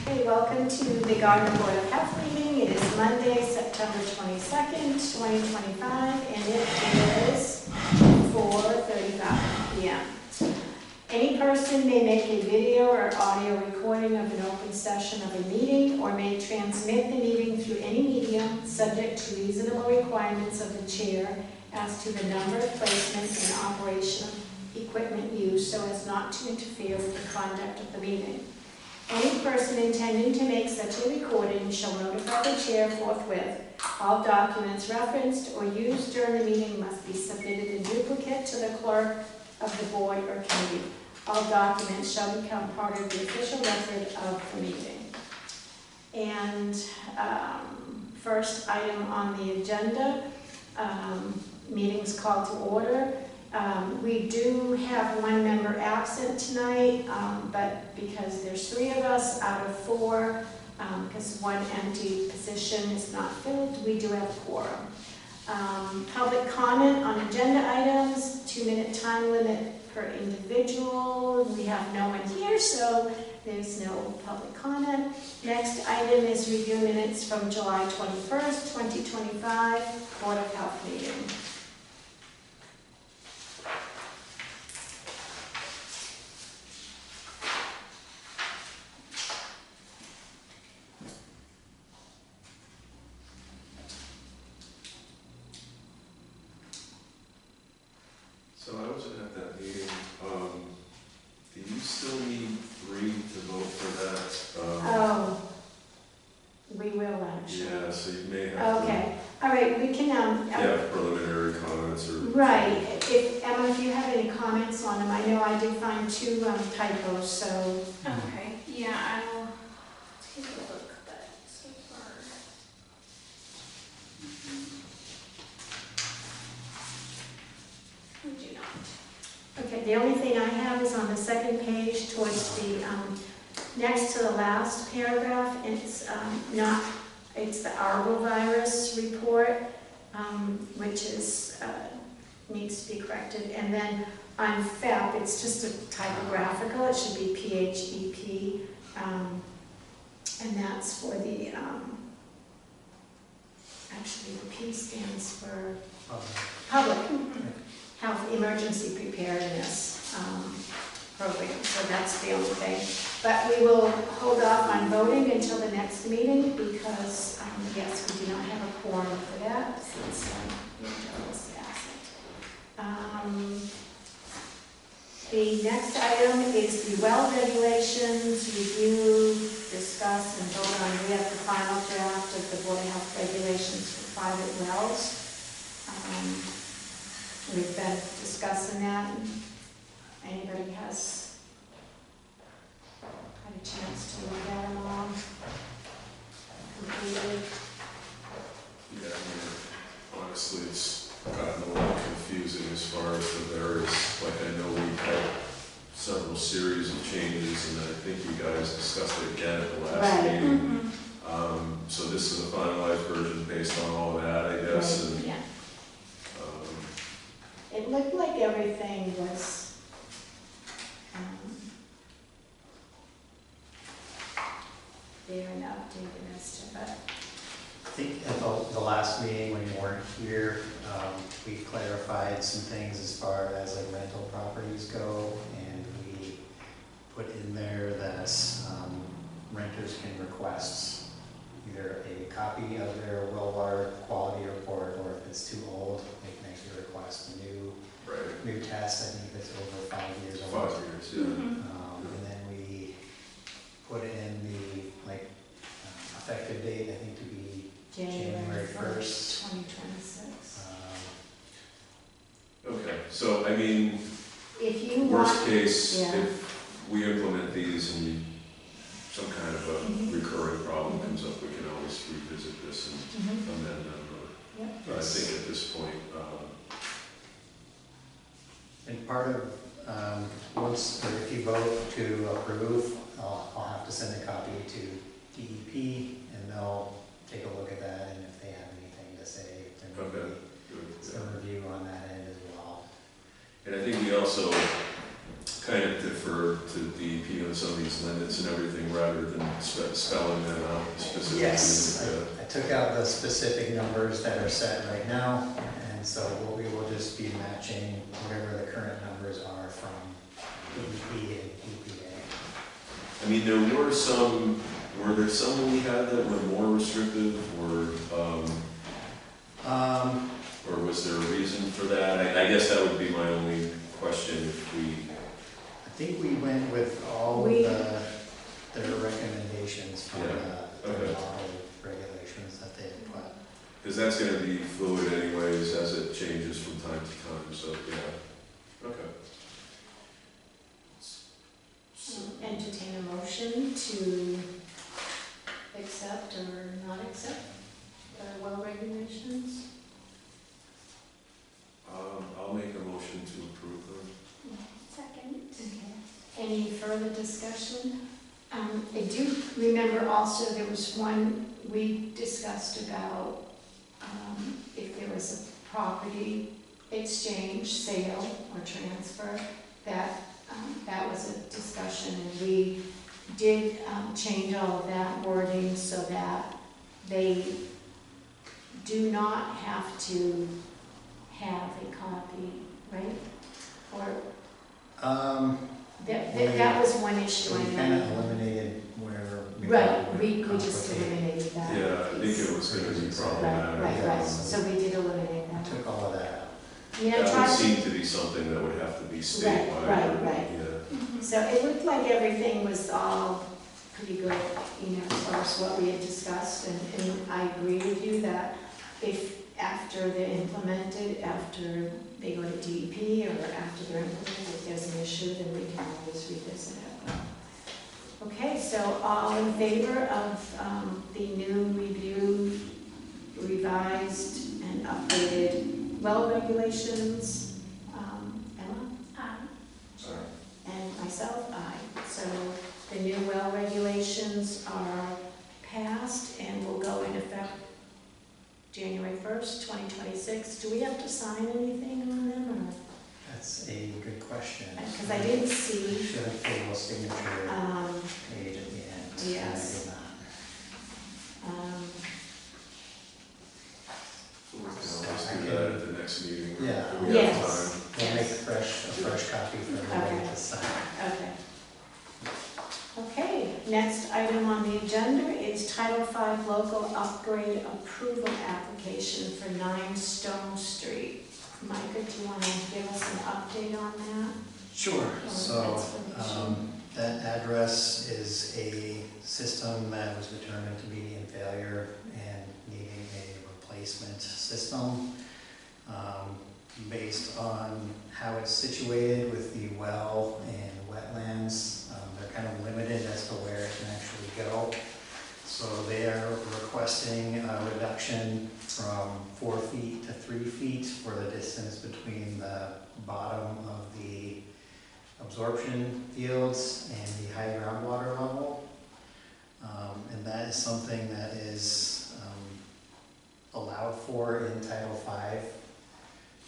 Okay, welcome to the Gardner Board of Health meeting. It is Monday, September 22nd, 2025, and it is 4:35 p.m. Any person may make a video or audio recording of an open session of a meeting or may transmit the meeting through any medium subject to reasonable requirements of the chair as to the number, placement, and operation of equipment used so as not to interfere with the conduct of the meeting. Any person intending to make such a recording shall notify the chair forthwith. All documents referenced or used during the meeting must be submitted in duplicate to the clerk of the board or committee. All documents shall become part of the official record of the meeting. And first item on the agenda, meetings called to order. We do have one member absent tonight, but because there's 3 of us out of 4, because one empty position is not filled, we do have a quorum. Public comment on agenda items, 2-minute time limit per individual. We have no one here, so there's no public comment. Next item is review minutes from July 21st, 2025, Board of Health meeting. So I wasn't at that meeting. Do you still need 3 to vote for that? Oh, we will actually. Yeah, so you may have Okay, all right, we can, to preliminary comments or... right, if, Emma, if you have any comments on them, I know I did find 2 typos, so. Okay, yeah, I'll take a look, but so far. We do not. Okay, the only thing I have is on the second page towards the, next to the last paragraph, it's not, it's the arbovirus report, which is, needs to be corrected. And then on FEP, it's just a typographical, it should be PHEP, and that's for the, actually the P stands for public health emergency preparedness program, so that's the only thing. But we will hold off on voting until the next meeting because, yes, we do not have a quorum for that since was absent. The next item is the well regulations, review, discuss, and vote on. We have the final draft of the Board of Health regulations for private wells. We've been discussing that. Anybody has had a chance to look at them all? Completed? Yeah, I mean, honestly, it's gotten a little confusing as far as the various, like I know we had several series of changes and I think you guys discussed it again at the last meeting. So this is a finalized version based on all of that, I guess. Right. And, yeah. It looked like everything was there and updated as to, but I think at the last meeting when you weren't here, we clarified some things as far as like rental properties go, and we put in there that renters can request either a copy of their well water quality report, or if it's too old, they can actually request a new test. I think that's over 5 years old. 5 years, yeah. And then we put in the effective date, I think, to be January 1st, 2026. Okay, so I mean, If you worst want, case, yeah. if we implement these and some kind of a recurring problem comes up, we can always revisit this and amend them. But I think at this point, and part of, once, or if you vote to approve, I'll have to send a copy to DEP, and they'll take a look at that, and if they have anything to say, there may be some review on that end as well. And I think we also kind of defer to DEP on some of these limits and everything rather than spelling them out specifically. Yes, I took out the specific numbers that are set right now, and so we will just be matching whatever the current numbers are from DEP and EPA. I mean, were there some we had that were more restrictive, or was there a reason for that? I guess that would be my only question if we... I think we went with all of their recommendations from the model regulations that they had put. Because that's going to be fluid anyways as it changes from time to time, so yeah. Okay. Entertain a motion to accept or not accept the well regulations. I'll make a motion to approve them. Second. Any further discussion? I do remember also there was one we discussed about if there was a property exchange, sale, or transfer, that was a discussion, and we did change all of that wording so that they do not have to have a copy, right? Or that was one issue I We know. kind of eliminated where we... Right, we just eliminated that. Yeah, I think it was going to be problematic. Right, so we did eliminate that. Took all of that out. Yeah, That would tried to, seem to be something that would have to be statewide. right. Yeah. so it looked like everything was all pretty good, as far as what we had discussed, and I agree with you that if after they're implemented, after they go to DEP, or after they're implemented, if there's an issue, then we can always revisit it. Okay, so all in favor of the new reviewed, revised, and updated well regulations? Emma? Aye. And myself, aye. So the new well regulations are passed and will go in effect January 1st, 2026. Do we have to sign anything on them, or? That's a good question. Because I didn't see. Should have put a little signature page at the end. Yes. And I did not. So let's do that at the next meeting. Yeah. Do we have Yes. time? We'll make a fresh copy for everybody Okay. to sign. Okay. Okay, next item on the agenda is Title V Local Upgrade Approval Application for 9 Stone Street. Micah, do you want to give us an update on that? Sure. Or So explanation? that address is a system that was determined to be in failure and needing a replacement system. Based on how it's situated with the well and wetlands, they're kind of limited as to where it can actually go. So they are requesting a reduction from 4 feet to 3 feet for the distance between the bottom of the absorption fields and the high groundwater level. And that is something that is allowed for in Title V.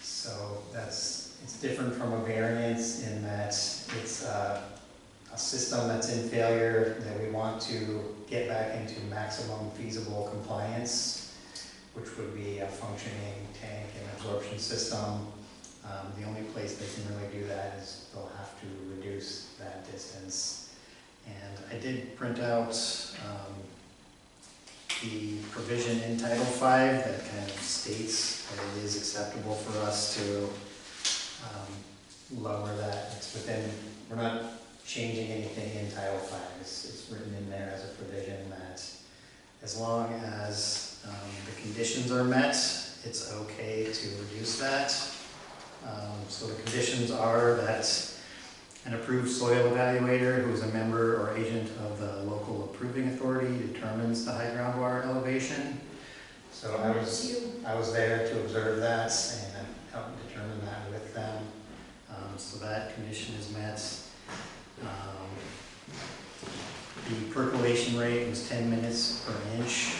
So it's different from a variance in that it's a system that's in failure that we want to get back into maximum feasible compliance, which would be a functioning tank and absorption system. The only place they can really do that is they'll have to reduce that distance. And I did print out the provision in Title V that kind of states that it is acceptable for us to lower that. It's within, we're not changing anything in Title V. It's written in there as a provision that as long as the conditions are met, it's okay to reduce that. So the conditions are that an approved soil evaluator who is a member or agent of the local approving authority determines the high groundwater elevation. So I was there to observe that and help determine that with them. So that condition is met. The percolation rate was 10 minutes per inch.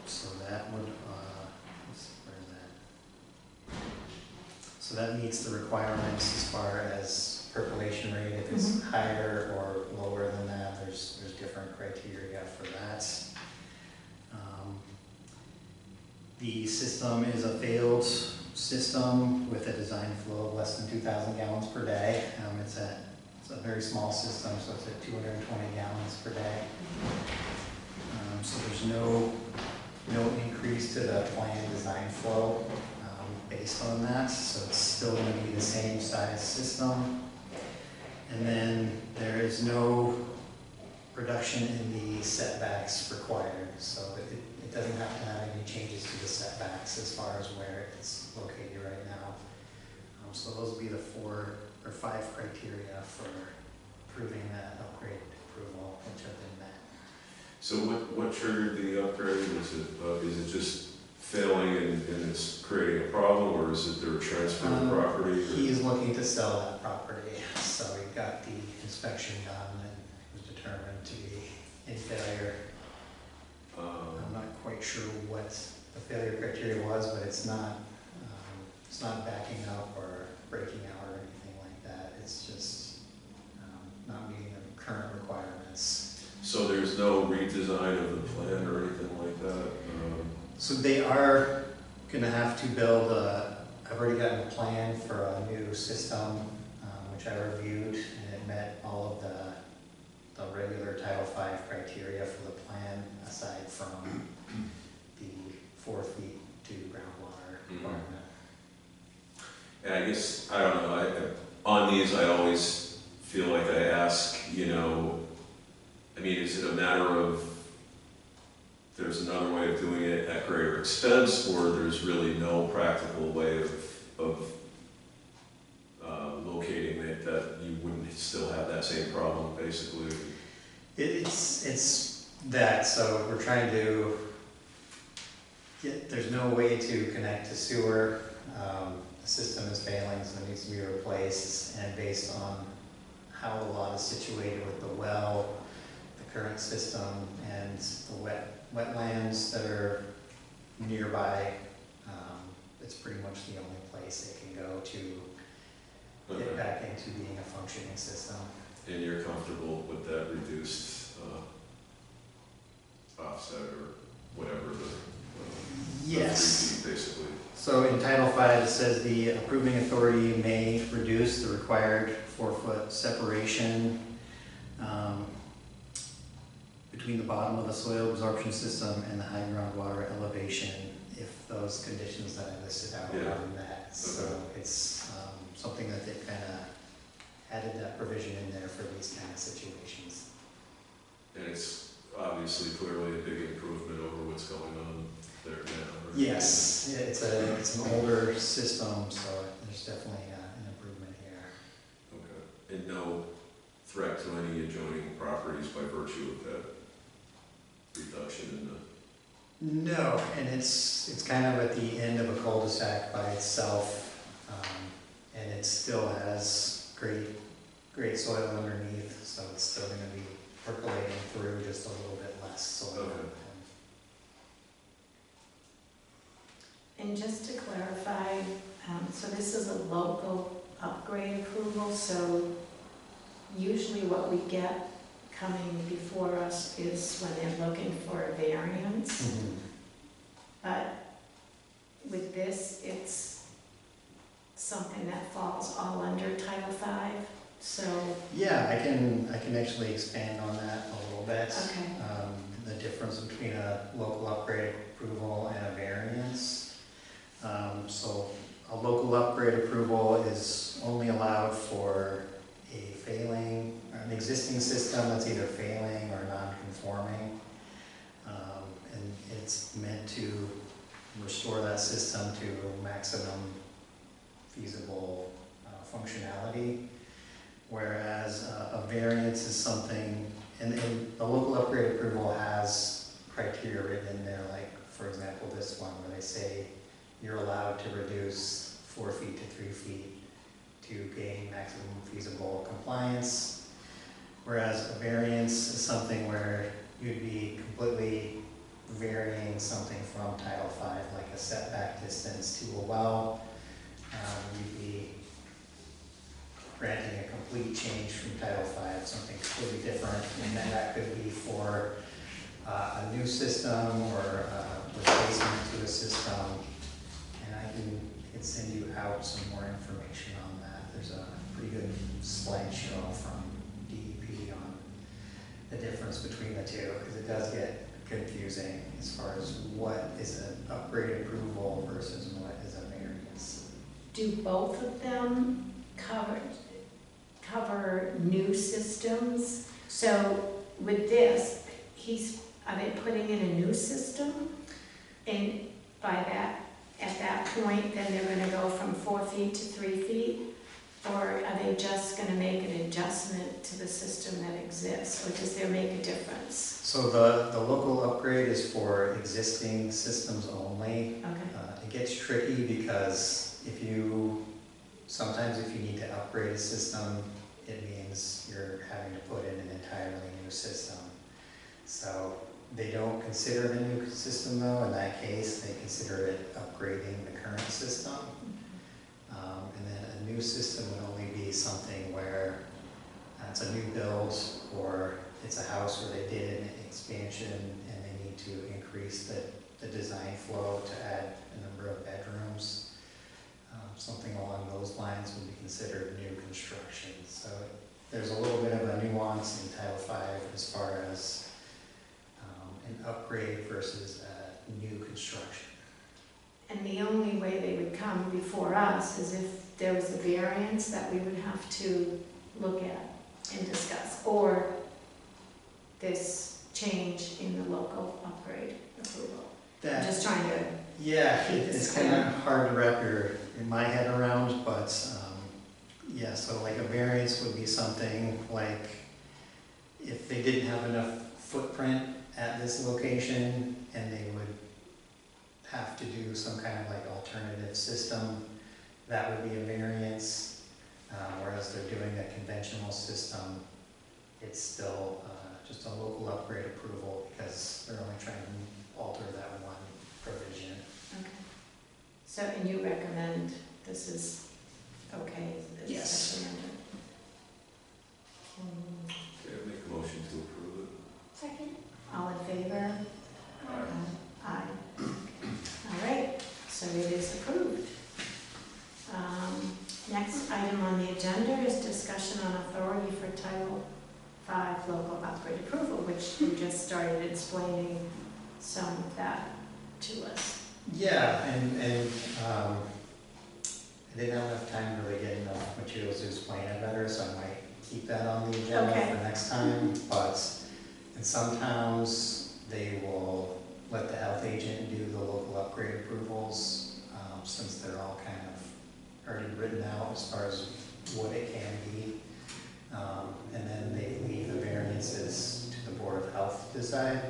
So that would, let's see, where is that? So that meets the requirements as far as percolation rate. If it's higher or lower than that, there's different criteria for that. The system is a failed system with a design flow of less than 2,000 gallons per day. It's a very small system, so it's at 220 gallons per day. So there's no increase to the planned design flow based on that. So it's still going to be the same size system. And then there is no reduction in the setbacks required. So it doesn't have to have any changes to the setbacks as far as where it's located right now. So those will be the 4 or 5 criteria for approving that upgrade approval, which have been met. So what triggered the upgrade? Is it just failing and it's creating a problem, or is it their transfer of property? He is looking to sell that property, so he got the inspection done and was determined to be in failure. I'm not quite sure what the failure criteria was, but it's not backing up or breaking out or anything like that. It's just not meeting the current requirements. So there's no redesign of the plan or anything like that? So they are going to have to build I've already gotten a plan for a new system, which I reviewed, and it met all of the regular Title V criteria for the plan, aside from the 4 feet to groundwater requirement. And I guess, I don't know, on these I always feel like I ask, I mean, is it a matter of there's another way of doing it at greater expense, or there's really no practical way of locating it that you wouldn't still have that same problem, basically? It's that, so we're trying to there's no way to connect to sewer. The system is failing, so it needs to be replaced, and based on how the lot is situated with the well, the current system, and the wetlands that are nearby, it's pretty much the only place it can go to get back into being a functioning system. And you're comfortable with that reduced offset or whatever the Yes. 3 feet, basically? So in Title V, it says the approving authority may reduce the required 4-foot separation between the bottom of the soil absorption system and the high groundwater elevation if those conditions that I listed out are met. So it's something that they've kind of added that provision in there for these kind of situations. And it's obviously clearly a big improvement over what's going on there now. Right? Yes, it's an older system, so there's definitely an improvement here. Okay. And no threat to any adjoining properties by virtue of that reduction in the... No, and it's kind of at the end of a cul-de-sac by itself, and it still has great soil underneath, so it's still going to be percolating through, just a little bit less soil. Okay. And just to clarify, so this is a local upgrade approval, so usually what we get coming before us is when they're looking for a variance. Mm-hmm. But with this, it's something that falls all under Title V, so. Yeah, I can actually expand on that a little bit. Okay. The difference between a local upgrade approval and a variance. So a local upgrade approval is only allowed for an existing system that's either failing or non-conforming. And it's meant to restore that system to maximum feasible functionality. Whereas a variance is something, and a local upgrade approval has criteria written in there, like for example this one where they say you're allowed to reduce 4 feet to 3 feet to gain maximum feasible compliance. Whereas a variance is something where you'd be completely varying something from Title V, like a setback distance to a well. You'd be granting a complete change from Title V, something completely different, and then that could be for a new system or replacement to a system. And I can send you out some more information on that. There's a pretty good slideshow from DEP on the difference between the two, because it does get confusing as far as what is an upgrade approval versus what is a variance. Do both of them cover new systems? So with this, are they putting in a new system? And at that point, then they're gonna go from 4 feet to 3 feet? Or are they just gonna make an adjustment to the system that exists, or does there make a difference? So the local upgrade is for existing systems only. Okay, It gets tricky because sometimes if you need to upgrade a system, it means you're having to put in an entirely new system. So they don't consider it a new system though. In that case, they consider it upgrading the current system. And then a new system would only be something where it's a new build, or it's a house where they did an expansion and they need to increase the design flow to add a number of bedrooms. Something along those lines would be considered new construction. So there's a little bit of a nuance in Title V as far as an upgrade versus a new construction. and the only way they would come before us is if there was a variance that we would have to look at and discuss, or this change in the local upgrade approval. I'm just trying to, Yeah, it's kind of hard to wrap in my head around, but yeah, so like a variance would be something like if they didn't have enough footprint at this location and they would have to do some kind of like alternative system, that would be a variance. Whereas they're doing a conventional system, it's still just a local upgrade approval because they're only trying to alter that one provision. okay. So, and you recommend this is okay? This Yes. recommended? Okay, I'll make a motion to approve it. Second. All in favor? Aye. All right, so it is approved. Next item on the agenda is discussion on authority for Title V local upgrade approval, which you just started explaining some of that to us. Yeah, and I didn't have enough time to really get enough materials to explain it better, so I might keep that on the agenda Okay. for next time. But in some towns, they will let the health agent do the local upgrade approvals, since they're all kind of already written out as far as what it can be. And then they leave the variances to the Board of Health to decide.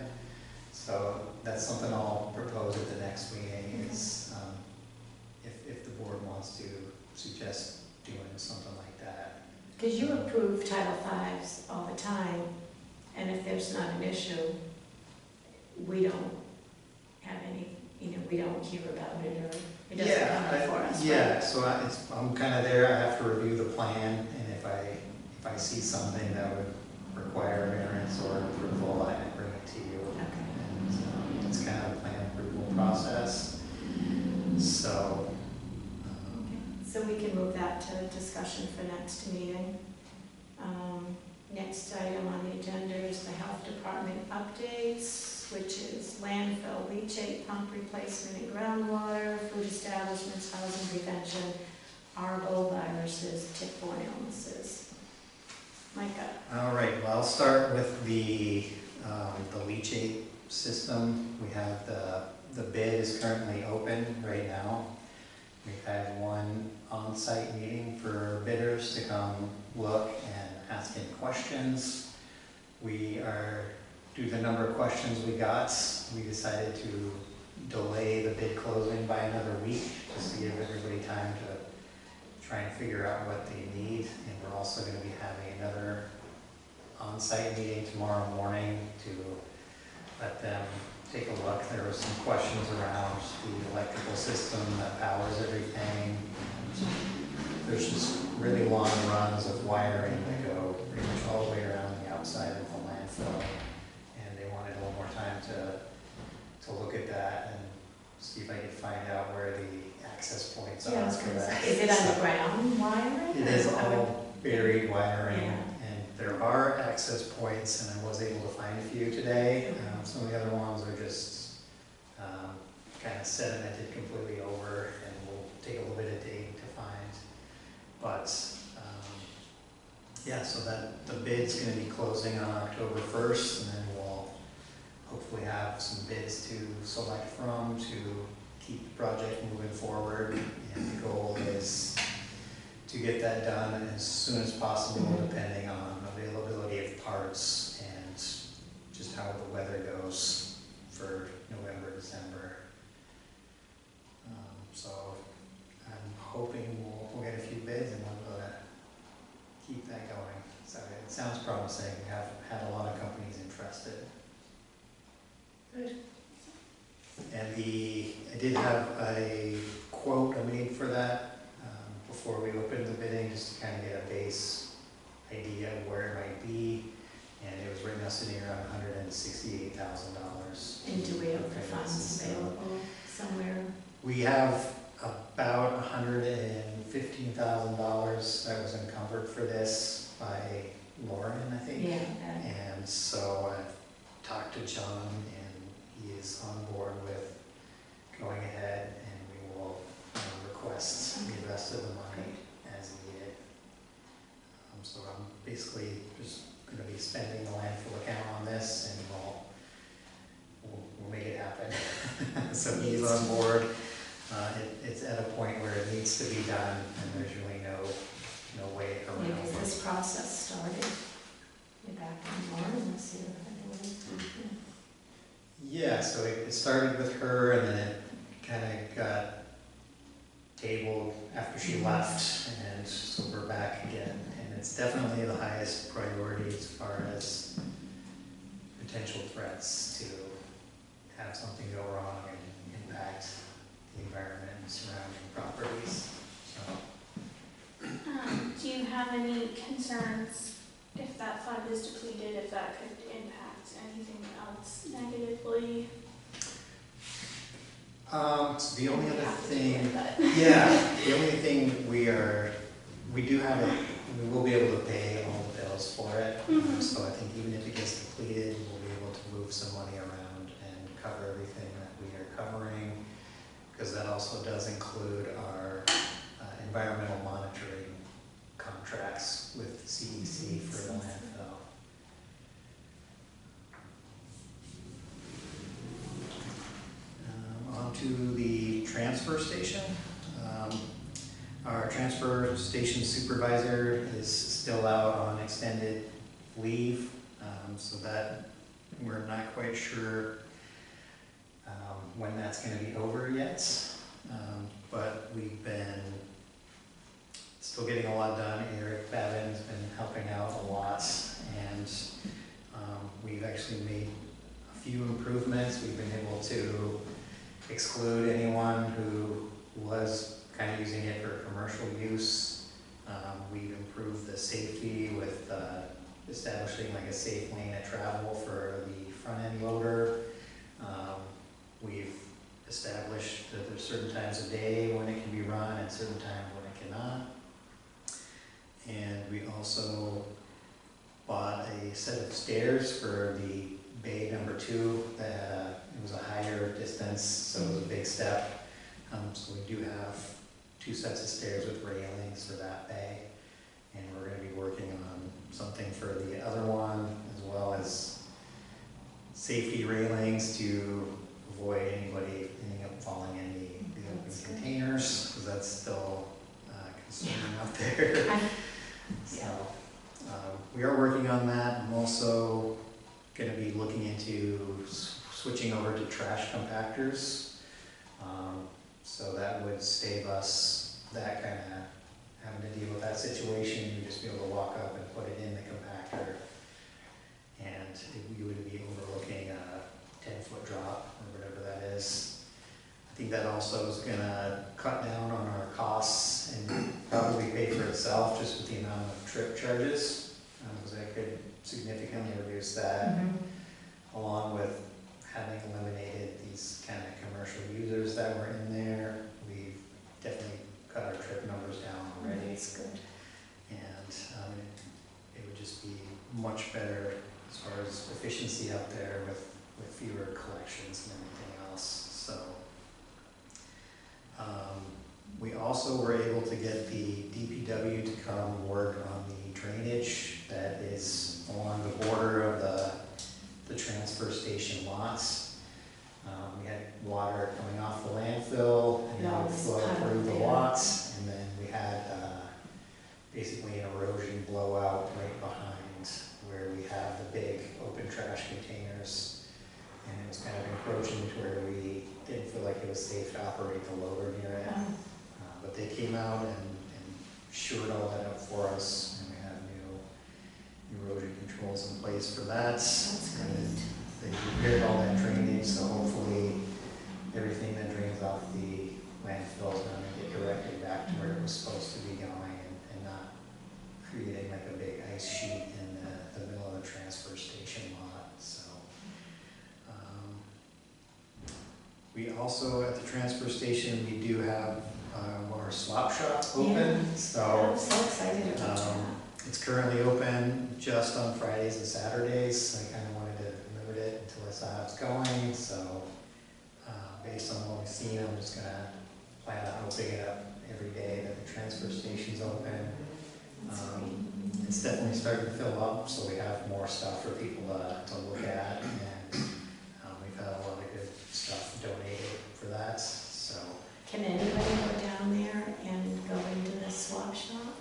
So that's something I'll propose at the next meeting is, if the board wants to suggest doing something like that. Because you approve Title V's all the time, and if there's not an issue, we don't have any, we don't hear about it, or it doesn't come before us. Yeah, right? so I'm kind of there. I have to review the plan, and if I see something that would require a variance or approval, I bring it to you. Okay. And it's kind of a plan approval process. So, So we can move that to discussion for next meeting. Next item on the agenda is the health department updates, which is landfill, leachate, pump replacement and groundwater, food establishments, housing prevention, arboviruses, tick-borne illnesses. Micah? all right, well, I'll start with the leachate system. We have the bid is currently open right now. We've had one on-site meeting for bidders to come look and ask any questions. Due to the number of questions we got, we decided to delay the bid closing by another week, just to give everybody time to try and figure out what they need. And we're also going to be having another on-site meeting tomorrow morning to let them take a look. There were some questions around the electrical system that powers everything. there's just really long runs of wiring that go pretty much all the way around the outside of the landfill. And they wanted a little more time to look at that and see if I could find out where the access points Yeah, I are was for gonna that. say, is it So underground wiring? it is or- all buried wiring, Yeah. and there are access points, and I was able to find a few today. Some of the other ones are just kind of sedimented completely over, and will take a little bit of digging to find. But, yeah, so that, the bid's gonna be closing on October 1st, and then we'll hopefully have some bids to select from to keep the project moving forward. And the goal is to get that done as soon as possible, depending on availability of parts and just how the weather goes for November, December. So I'm hoping we'll get a few bids and we'll be able to keep that going. So it sounds promising. We have had a lot of companies interested. Good. And I did have a quote I made for that before we opened the bidding, just to kind of get a base idea of where it might be. And it was right now sitting around $168,000. And do we have the funds available somewhere? We have about $115,000 that was encumbered for this by Lauren, I think. Yeah. And so I've talked to John, and he is on board with going ahead, and we will request the rest of the money as needed. So I'm basically just going to be spending the landfill account on this, and we'll make it happen. So he's on board. It's at a point where it needs to be done, and there's really no way When around is it. this process started? Way back in March this year, I believe. Yeah, so it started with her, and then it kind of got tabled after she left, and so we're back again. And it's definitely the highest priority as far as potential threats to have something go wrong and impact the environment and surrounding properties. So, Do you have any concerns if that fund is depleted, if that could impact anything else negatively? so the only other thing, But yeah, the only thing we will be able to pay all the bills for it. So I think even if it gets depleted, we'll be able to move some money around and cover everything that we are covering, because that also does include our environmental monitoring contracts with CEC for the landfill. On to the transfer station. Our transfer station supervisor is still out on extended leave, so that we're not quite sure when that's going to be over yet. But we've been still getting a lot done. Eric Bavin's been helping out a lot, and we've actually made a few improvements. We've been able to exclude anyone who was kind of using it for commercial use. We've improved the safety with establishing like a safe lane of travel for the front end loader. We've established that there's certain times of day when it can be run and certain times when it cannot. And we also bought a set of stairs for the bay number 2. It was a higher distance, so it was a big step. So we do have 2 sets of stairs with railings for that bay. And we're going to be working on something for the other one, as well as safety railings to avoid anybody ending up falling in the open containers, because that's still concerning out there. So we are working on that. I'm also going to be looking into switching over to trash compactors. So that would save us that kind of having to deal with that situation. You'd just be able to walk up and put it in the compactor, and you would be overlooking a 10-foot drop or whatever that is. I think that also is going to cut down on our costs and probably pay itself, just with the amount of trip charges, because I could significantly reduce that, along with having eliminated these kind of commercial users that were in there. We've definitely cut our trip numbers down already. That's good. And it would just be much better as far as efficiency out there with fewer collections and everything else. So we also were able to get the DPW to come work on the drainage that is along the border of the transfer station lots. We had water coming off the landfill and now it flowed through the lots, and then we had basically an erosion blowout right behind where we have the big open trash containers, and it was kind of encroaching to where we didn't feel like it was safe to operate the loader near it. But they came out and shored all that up for us, and we have new erosion controls in place for that. That's And great. they repaired all that drainage, so hopefully everything that drains off the landfill is going to get directed back to where it was supposed to be going, and not creating like a big ice sheet in the middle of the transfer station lot. So we also, at the transfer station, we do have our swap shop open. Yeah. So I'm so excited about that. it's currently open just on Fridays and Saturdays. I kind of wanted to limit it until I saw how it's going. So based on what we've seen, I'm just going to plan on opening it up every day that the transfer station's open. That's great. It's definitely starting to fill up, so we have more stuff for people to look at, and we've had a lot of good stuff donated for that. So Can anybody go down there and go into the swap shop?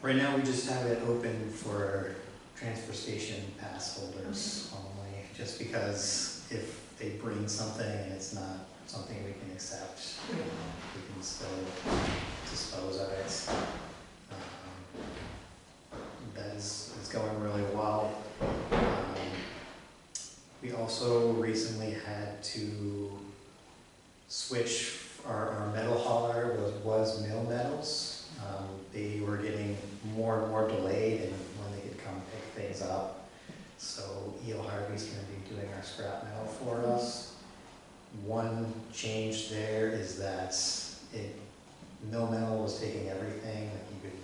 right now we just have it open for transfer station pass holders only, just because if they bring something and it's not something we can accept, we can still dispose of it. That is going really well. We also recently had to switch our metal hauler was Mill Metals. They were getting more and more delayed in when they could come pick things up. So E.L. Harvey's going to be doing our scrap metal for us. One change there is that Mill Metal was taking everything, like you could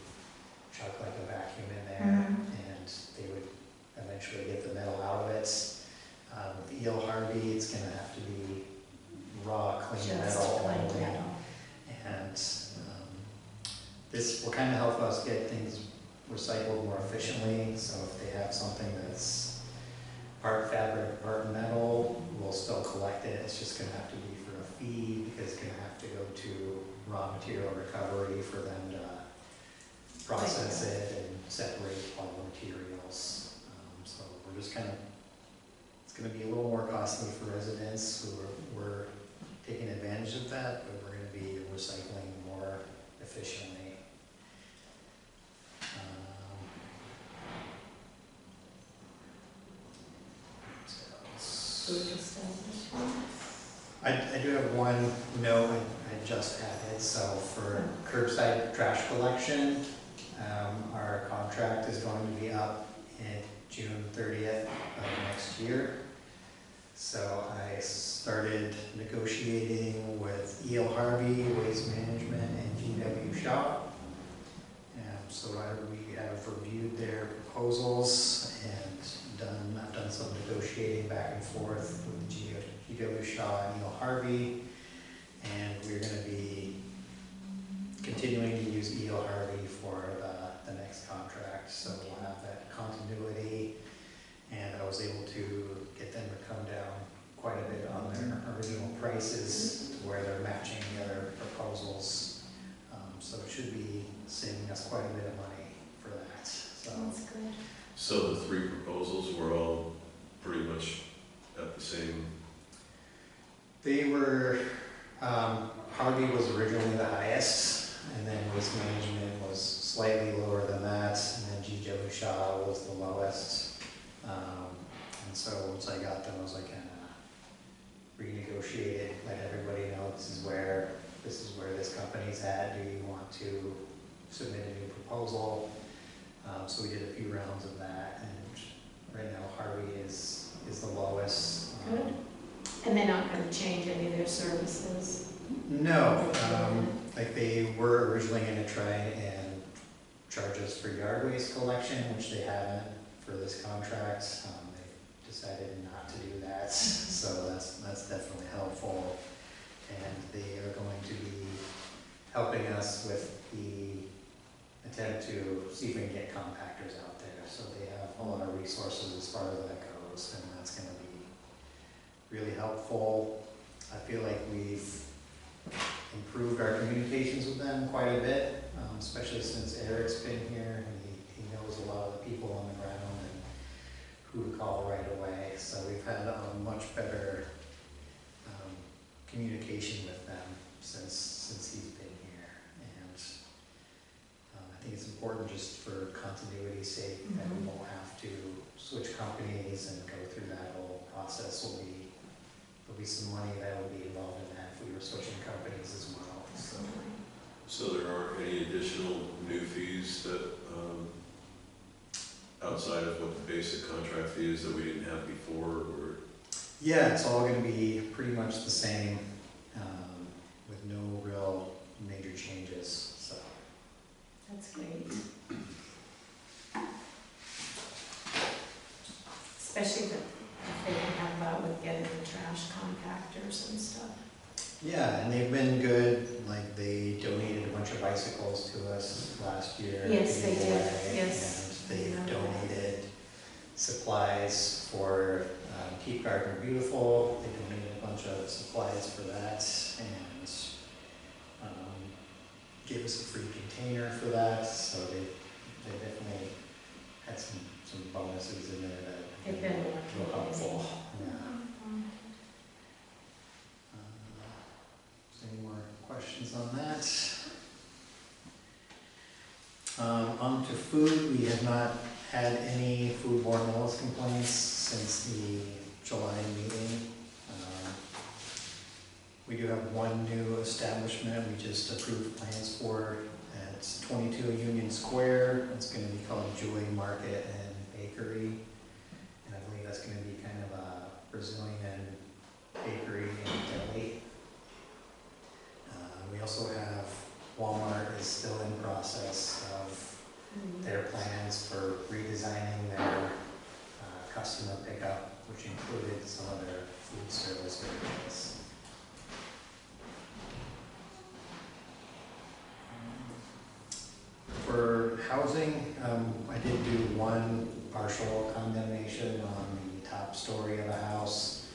chuck like a vacuum in there, and they would eventually get the metal out of it. With E.L. Harvey, it's going to have to be raw, clean Just metal plain only. metal. And this will kind of help us get things recycled more efficiently. So if they have something that's part fabric, part metal, we'll still collect it. It's just going to have to be for a fee, because it's going to have to go to raw material recovery for them to process it and separate all the materials. So we're just kind of, it's going to be a little more costly for residents who are taking advantage of that, but we're going to be recycling more efficiently. Food establishment. I do have one note I just added. So for curbside trash collection, our contract is going to be up in June 30th of next year. So I started negotiating with E.L. Harvey, Waste Management, and G.W. Shaw. So we have reviewed their proposals and I've done some negotiating back and forth with G.W. Shaw and E.L. Harvey, and we're going to be continuing to use E.L. Harvey for the next contract. So we'll have that continuity, and I was able to get them to come down quite a bit on their original prices to where they're matching the other proposals. So it should be saving us quite a bit of money for that. So That's good. So the three proposals were all pretty much at the same, they were, Harvey was originally the highest, and then Waste Management was slightly lower than that, and then G.W. Shaw was the lowest. And so once I got them, I was like, kind of renegotiated, let everybody know this is where this company's at. Do you want to submit a new proposal. So we did a few rounds of that, and right now Harvey is the lowest. Good. And they're not gonna change any of their services? No, like they were originally gonna try and charge us for yard waste collection, which they haven't for this contract. They decided not to do that, so that's definitely helpful. And they are going to be helping us with the attempt to see if we can get compactors out there. So they have a lot of resources as far as that goes, and that's gonna be really helpful. I feel like we've improved our communications with them quite a bit, especially since Eric's been here, and he knows a lot of the people on the ground and who to call right away. So we've had a much better communication with them since he's been here. And I think it's important just for continuity's sake that we won't have to switch companies and go through that whole process. There'll be some money that would be involved in that if we were switching companies as well. So there aren't any additional new fees that, outside of what the basic contract fee is that we didn't have before, or? Yeah, it's all gonna be pretty much the same, with no real major changes, so. That's great. Especially if they can help out with getting the trash compactors and stuff. Yeah, and they've been good, like they donated a bunch of bicycles to us last year. Yes, to they give did. away, Yes. And I they've remember that. donated supplies for Keep Gardner Beautiful. They donated a bunch of supplies for that, and gave us a free container for that, so they definitely had some bonuses in there that They've been were working helpful. Yeah. Mhm. Is there any more questions on that? On to food, we have not had any foodborne illness complaints since the July meeting. We do have one new establishment we just approved plans for. It's 22 Union Square. It's going to be called Joy Market and Bakery. And I believe that's going to be kind of a Brazilian bakery and deli. We also have Walmart is still in process of their plans for redesigning their customer pickup, which included some of their food service areas. For housing, I did do one partial condemnation on the top story of a house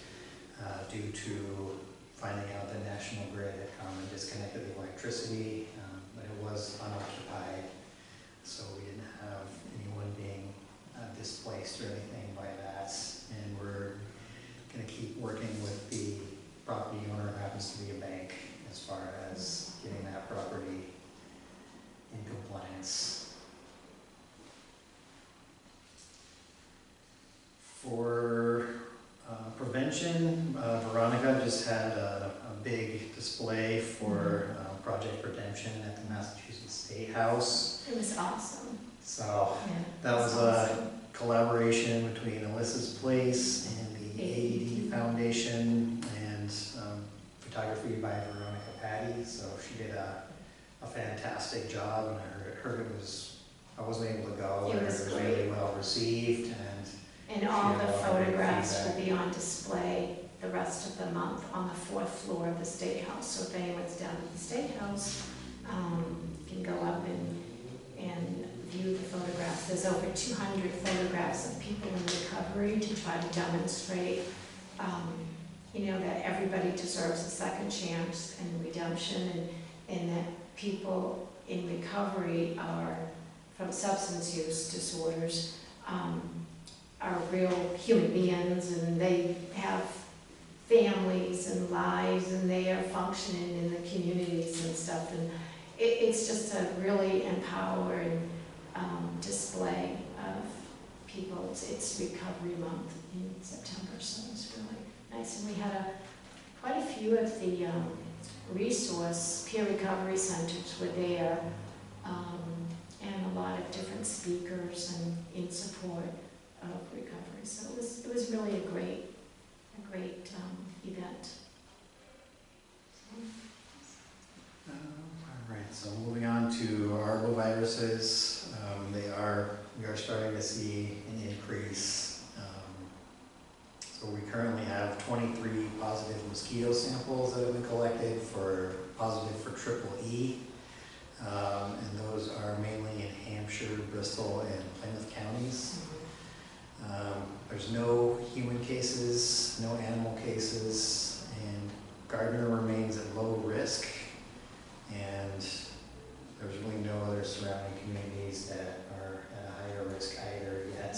due to finding out the National Grid had come and disconnected the electricity, but it was unoccupied, so we didn't have anyone being displaced or anything by that. And we're going to keep working with the property owner, who happens to be a bank, as far as getting that property in compliance. For prevention, Veronica just had a big display for Project Redemption at the Massachusetts State House. It was awesome. So Yeah, that was awesome. a collaboration between Alyssa's Place and the AED Foundation, and photography by Veronica Patty. So she did a fantastic job, and I heard it was, I wasn't able to go, but it was great. really well received, And all the Yeah, photographs will feedback. be on display the rest of the month on the 4th floor of the State House. So if anyone's down at the State House, can go up and view the photographs. There's over 200 photographs of people in recovery to try to demonstrate, that everybody deserves a second chance and redemption, and that people in recovery are, from substance use disorders, are real human beings, and they have families and lives, and they are functioning in the communities and stuff. And it's just a really empowering display of people. It's Recovery Month in September, so it's really nice. And we had quite a few of the resource peer recovery centers were there and a lot of different speakers and in support of recovery. So it was really a great event. All right, so moving on to arboviruses, we are starting to see an increase. So we currently have 23 positive mosquito samples that have been collected positive for triple E. And those are mainly in Hampshire, Bristol, and Plymouth counties. There's no human cases, no animal cases, and Gardner remains at low risk. And there's really no other surrounding communities that are at a higher risk either yet.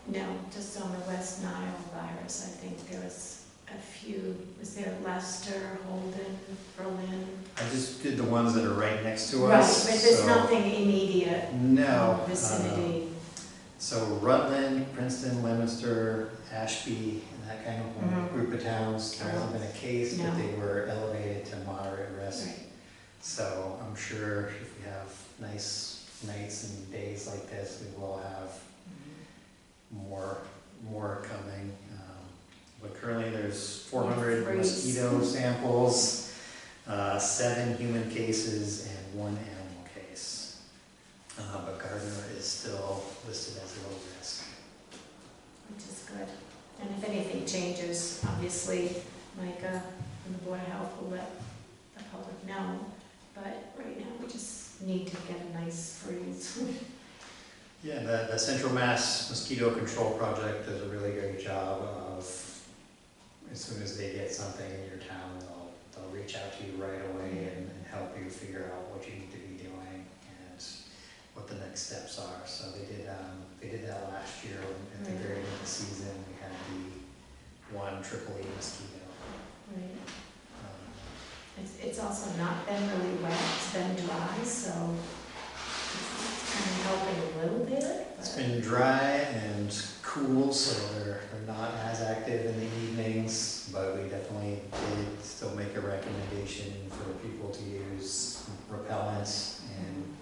No, just on the West Nile virus, I think there was a few. Was there Leicester, Holden, Berlin? I just did the ones that are right next to Right, us. but there's so nothing immediate No. vicinity. So Rutland, Princeton, Leominster, Ashby, and that kind of Mhm. group of towns, there hasn't been a case, No. but they were elevated to moderate risk. Right. So I'm sure if we have nice nights and days like this, we will have more coming. But currently there's 400 Freeze. mosquito samples, 7 human cases, and 1 animal case. But Gardner is still listed as low risk. Which is good. And if anything changes, obviously, Micah and the Board of Health will let the public know. But right now, we just need to get a nice freeze. Yeah, the Central Mass Mosquito Control Project does a really great job of, as soon as they get something in your town, they'll reach out to you right away and help you figure out what you need to be doing and what the next steps are. So they did that last year at the very end of the season. We had the 1 triple E mosquito. Right. It's also not been really wet, it's been dry, so it's kind of helping a little bit. It's But been dry and cool, so they're not as active in the evenings, but we definitely did still make a recommendation for people to use repellent and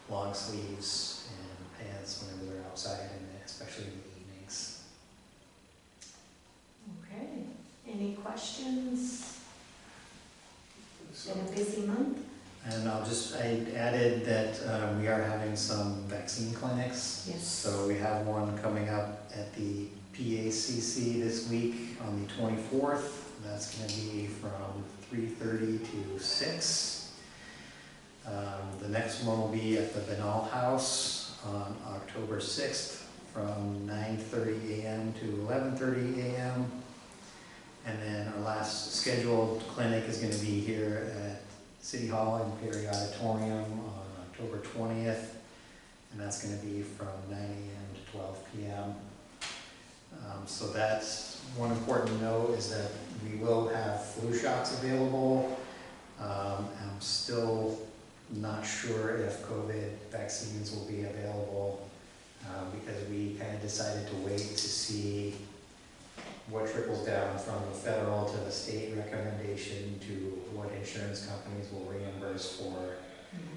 long sleeves and pants whenever they're outside, and especially in the evenings. Okay, any questions? It's been a busy month. And I added that we are having some vaccine clinics. Yes. So we have one coming up at the PACC this week on the 24th. That's going to be from 3:30 to 6. The next one will be at the Vinal House on October 6th from 9:30 a.m. to 11:30 a.m. And then our last scheduled clinic is going to be here at City Hall in Perry Auditorium on October 20th. And that's going to be from 9 a.m. to 12 p.m. So that's one important note, is that we will have flu shots available. I'm still not sure if COVID vaccines will be available because we kind of decided to wait to see what trickles down from the federal to the state recommendation to what insurance companies will reimburse for.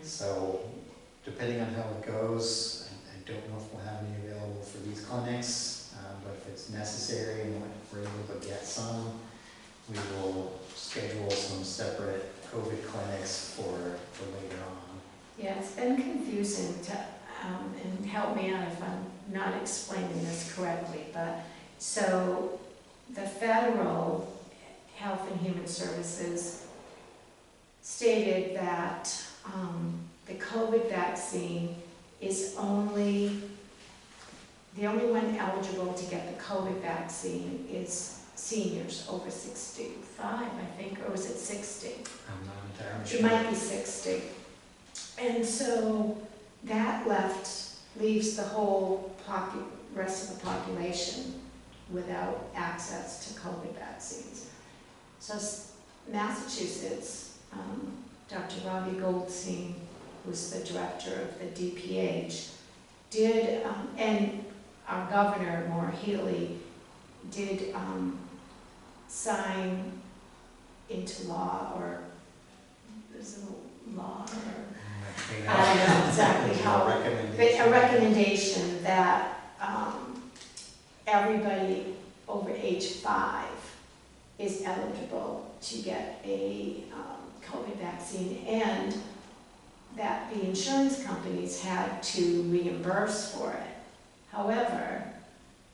So depending on how it goes, I don't know if we'll have any available for these clinics, but if it's necessary and we're able to get some, we will schedule some separate COVID clinics for later on. Yeah, it's been confusing to, and help me out if I'm not explaining this correctly, but so the federal Health and Human Services stated that the COVID vaccine is the only one eligible to get the COVID vaccine is seniors over 65, I think, or was it 60? I'm not entirely It sure. might be 60. And so that leaves the whole rest of the population without access to COVID vaccines. So Massachusetts, Dr. Robbie Goldstein, who's the director of the DPH, did, and our governor, Maura Healey, did sign into law, or is it a law, or you know. I don't know exactly There's how, no but recommendation. a recommendation that everybody over age 5 is eligible to get a COVID vaccine, and that the insurance companies had to reimburse for it. However,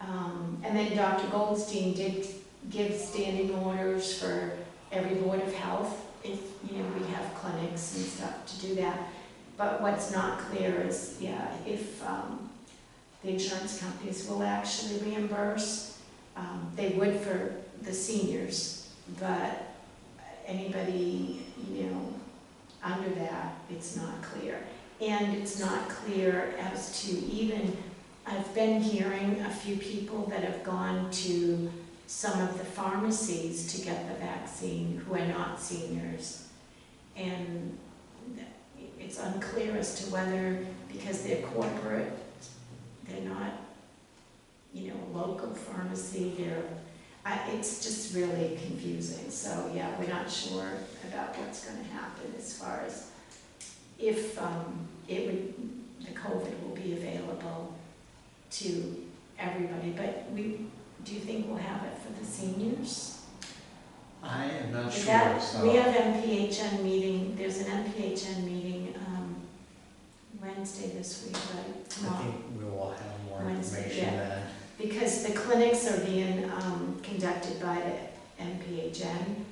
and then Dr. Goldstein did give standing orders for every board of health, if, you know, we have clinics and stuff to do that. But what's not clear is, yeah, if the insurance companies will actually reimburse. They would for the seniors, but anybody, you know, under that, it's not clear. And it's not clear as to even, I've been hearing a few people that have gone to some of the pharmacies to get the vaccine who are not seniors. And it's unclear as to whether, because they're corporate, they're not, you know, local pharmacy, it's just really confusing. So yeah, we're not sure about what's going to happen as far as if the COVID will be available to everybody. But do you think we'll have it for the seniors? I am not Is sure, that, so. we have MPHN meeting, there's an MPHN meeting Wednesday this week, right? I Tomorrow. think we will have more Wednesday, information yeah. then. Because the clinics are being conducted by the MPHN.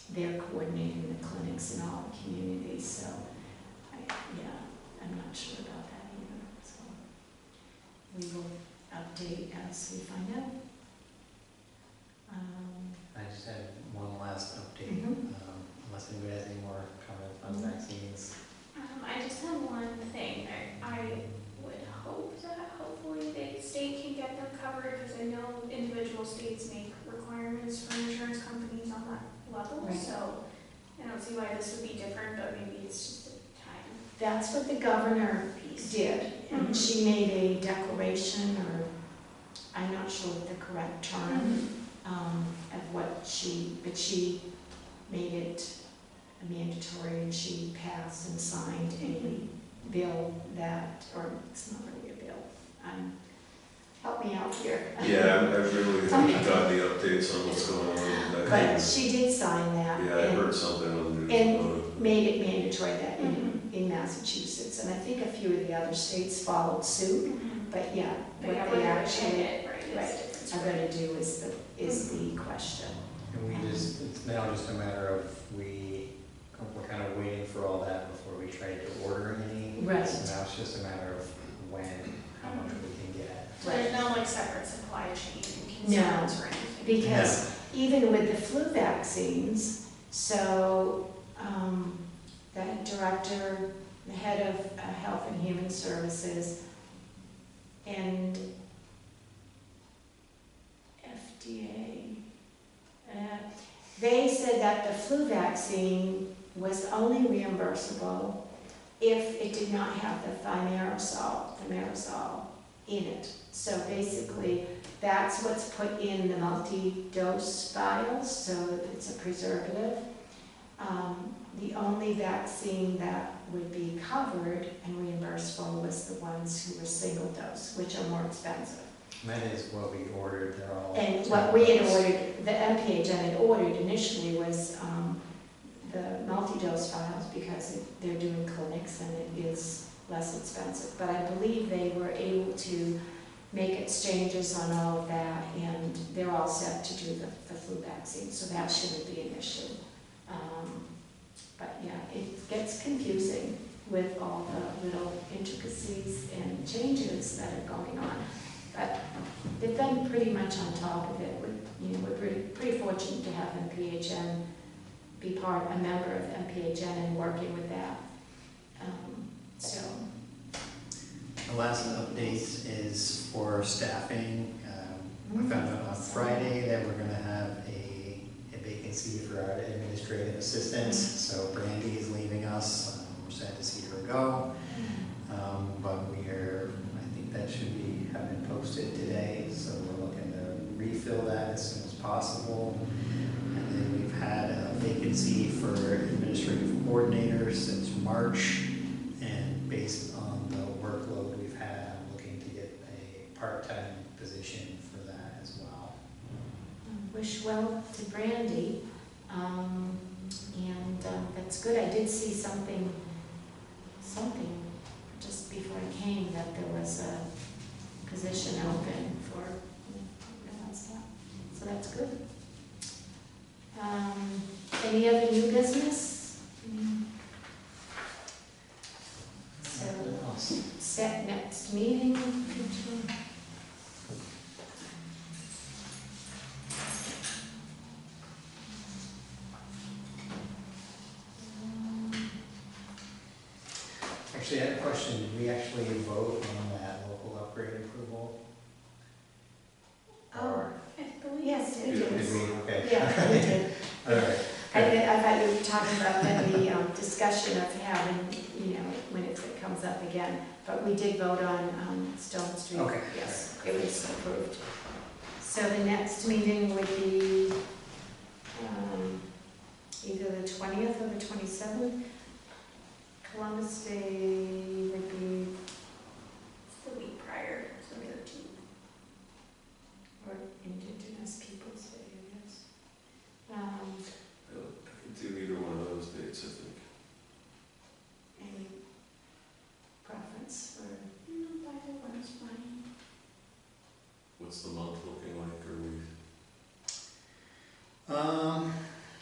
They're coordinating the clinics in all the communities, so I'm not sure about that either. So we will update as we find out. I just had one last update, Mhm. Unless anybody has any more comments on vaccines. I just have one thing. I would hope that hopefully the state can get them covered, because I know individual states make requirements for insurance companies on that level. Right. So I don't see why this would be different, but maybe it's just a time That's what the governor piece. did, and Mhm. she made a declaration, or I'm not sure what the correct term, of what but she made it mandatory, and she passed and signed a bill that, or it's not really a bill, help me out here. Yeah, I really haven't got the updates on what's going on with that. But she did sign that. Yeah, I and- heard something on the news And about it. made it mandatory that in Massachusetts, and I think a few of the other states followed suit, but yeah, But what yeah, they whether actually it, right, right, is are different. gonna do is the question. And it's now just a matter of we're kind of waiting for all that before we try to order any. Right. So now it's just a matter of when, how much we can get. So there's no like separate supply chain No, concerns or anything? Because even with the flu vaccines, so the director, the head of Health and Human Services, and FDA, they said that the flu vaccine was only reimbursable if it did not have the thimerosal in it. So basically, that's what's put in the multi-dose vials, so it's a preservative. The only vaccine that would be covered and reimbursable was the ones who were single dose, which are more expensive. And that is what we ordered, they're all. And what we had ordered, the MPHN had ordered initially was the multi-dose vials, because they're doing clinics and it is less expensive. But I believe they were able to make exchanges on all of that, and they're all set to do the flu vaccine, so that shouldn't be an issue. But yeah, it gets confusing with all the little intricacies and changes that are going on. But they've been pretty much on top of it. We're pretty fortunate to have MPHN be a member of MPHN and working with that. So. The last update is for staffing. We found out on Friday that we're gonna have a vacancy for our administrative assistant. So Brandy is leaving us. We're sad to see her go. But I think that should have been posted today. So we're looking to refill that as soon as possible. And then we've had a vacancy for administrative coordinator since March, and based on the workload we've had, I'm looking to get a part-time position for that as well. Wish well to Brandy, and that's good. I did see something just before I came, that there was a position open for, I realized that, so that's good. Any other new business? So, Nothing else. set next meeting. Actually, I had a question. Did we actually vote on that local upgrade approval? Or- I believe. Yes, we Did did. we? Okay. Yeah, we did. All right. I thought you were talking about the discussion of having, when it comes up again, but we did vote on Stone Street. Okay. Yes, it was approved. So the next meeting would be either the 20th or the 27th. Columbus Day would be, It's the week prior, so 13th. or Indigenous Peoples' Day, I guess. I can do either one of those dates, I think. Any preference for? No, either one's fine. What's the month looking like? Are we?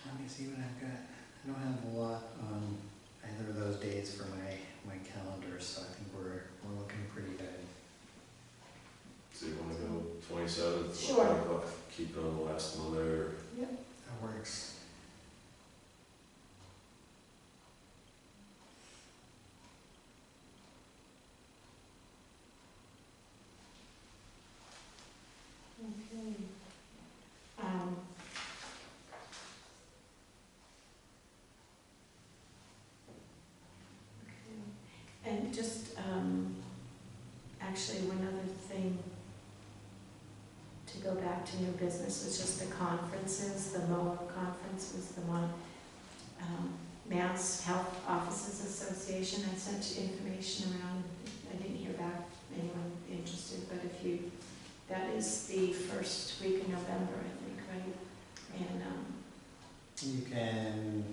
Let me see what I've got. I don't have a lot on either of those dates for my calendar, so I think we're looking pretty good. So you wanna go 27th? Sure. Keep it on the last Monday, or? That works. Okay. And just, actually, one other thing to go back to new business was just the conferences. The MOA conference was the one, Mass Health Officers Association. I sent information around. I didn't hear back anyone interested, but if you, that is the first week of November, I think, right? And You can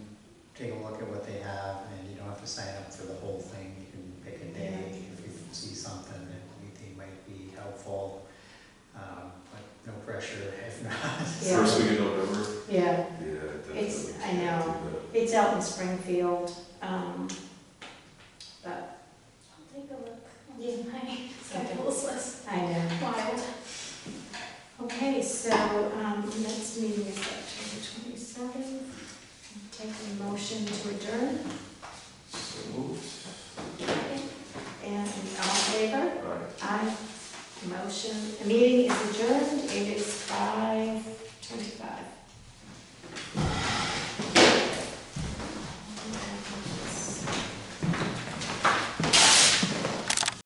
take a look at what they have, and you don't have to sign up for the whole thing. You can pick a day if you see something that you think might be helpful, but no pressure if not. Yeah. First week in November? yeah, Yeah, definitely. It's- I can't know. do that. it's out in Springfield, but I'll take a look. Yeah. My schedule's less I know. wild. Okay, so next meeting is October 27th. Take a motion to adjourn, So moved. and all in favor? All right. Aye. Motion, the meeting is adjourned. It is 5:25.